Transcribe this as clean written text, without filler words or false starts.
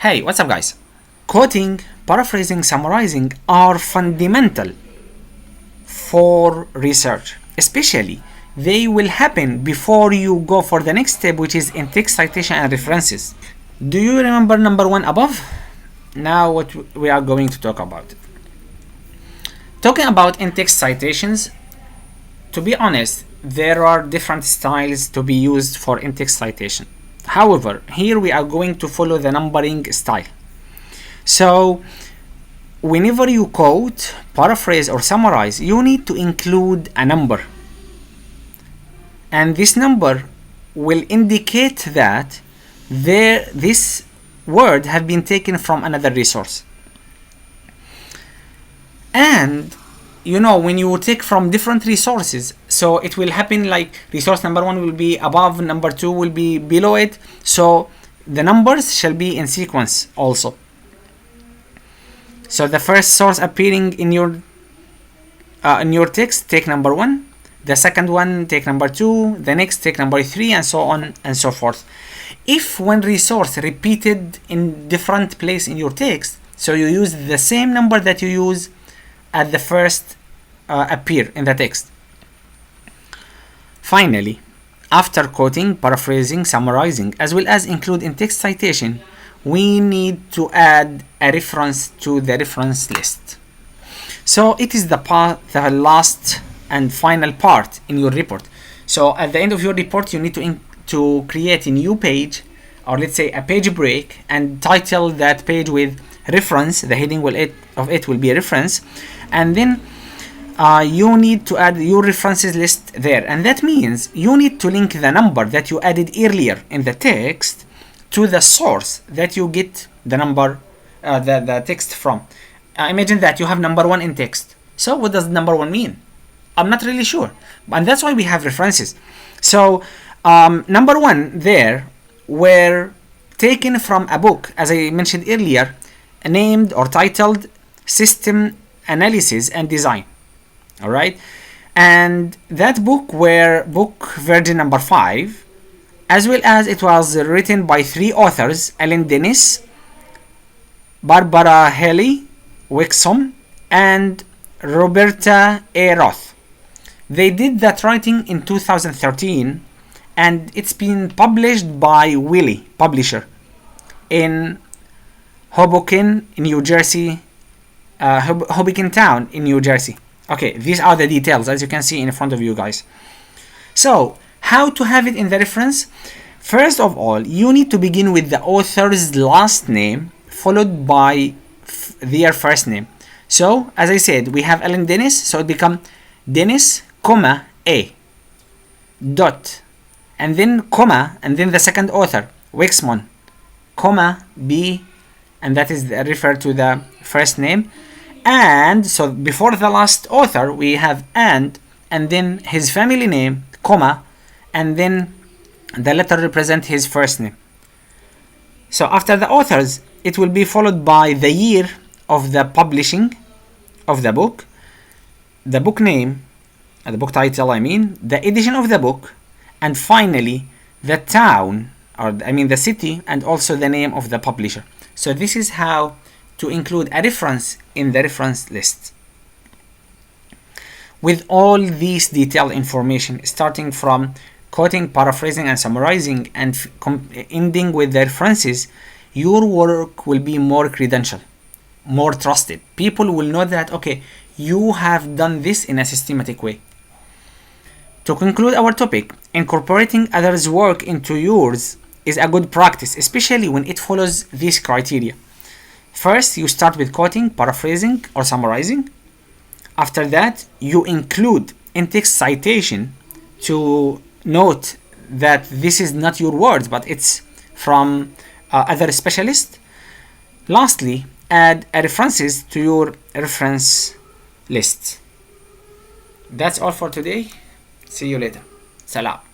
Hey, what's up, guys? Quoting, paraphrasing, summarizing are fundamental for research. Especially, they will happen before you go for the next step, which is in-text citation and references. Do you remember number one above? Now what we are going to talk about. Talking about in-text citations, to be honest, there are different styles to be used for in-text citation. However, here we are going to follow the numbering style. So, whenever you quote, paraphrase, or summarize, you need to include a number. And this number will indicate that this word have been taken from another resource. And you know, when you take from different resources, so it will happen like resource number one will be above, number two will be below it, so the numbers shall be in sequence also. So the first source appearing in your text, take number one, the second one take number two, the next take number three, and so on and so forth. If one resource repeated in different place in your text, so you use the same number that you use at the first appear in the text. Finally, after quoting, paraphrasing, summarizing, as well as include in text citation, we need to add a reference to the reference list. So it is the last and final part in your report. So at the end of your report, you need to create a new page, or let's say a page break, and title that page with reference. The heading of it will be a reference, and then you need to add your references list there, and that means you need to link the number that you added earlier in the text to the source that you get the number, the text from. Imagine that you have number one in text. So what does number one mean? I'm not really sure, and that's why we have references. So number one there were taken from a book, as I mentioned earlier, named or titled System Analysis and Design. All right, and that book were book version number 5, as well as it was written by 3 authors: Ellen Dennis, Barbara Haley Wixom, and Roberta A. Roth. They did that writing in 2013, and it's been published by Wiley Publisher in Hoboken, New Jersey, Hoboken Town in New Jersey. Okay, these are the details as you can see in front of you guys. So, how to have it in the reference? First of all, you need to begin with the author's last name followed by their first name. So, as I said, we have Ellen Dennis, so it becomes Dennis, comma, A, dot, and then comma, and then the second author, Wixmon, comma, B, and that is referred to the first name. And so before the last author we have and then his family name, comma, and then the letter represent his first name. So after the authors, it will be followed by the year of the publishing of the book name, the book title, the edition of the book, and finally the town, or the city, and also the name of the publisher. So this is how to include a reference in the reference list. With all these detailed information, starting from quoting, paraphrasing, and summarizing, and ending with the references, your work will be more credentialed, more trusted. People will know that, okay, you have done this in a systematic way. To conclude our topic, incorporating others' work into yours is a good practice, especially when it follows these criteria. First, you start with quoting, paraphrasing, or summarizing. After that, you include in-text citation to note that this is not your words, but it's from other specialists. Lastly, add references to your reference list. That's all for today. See you later. Salam.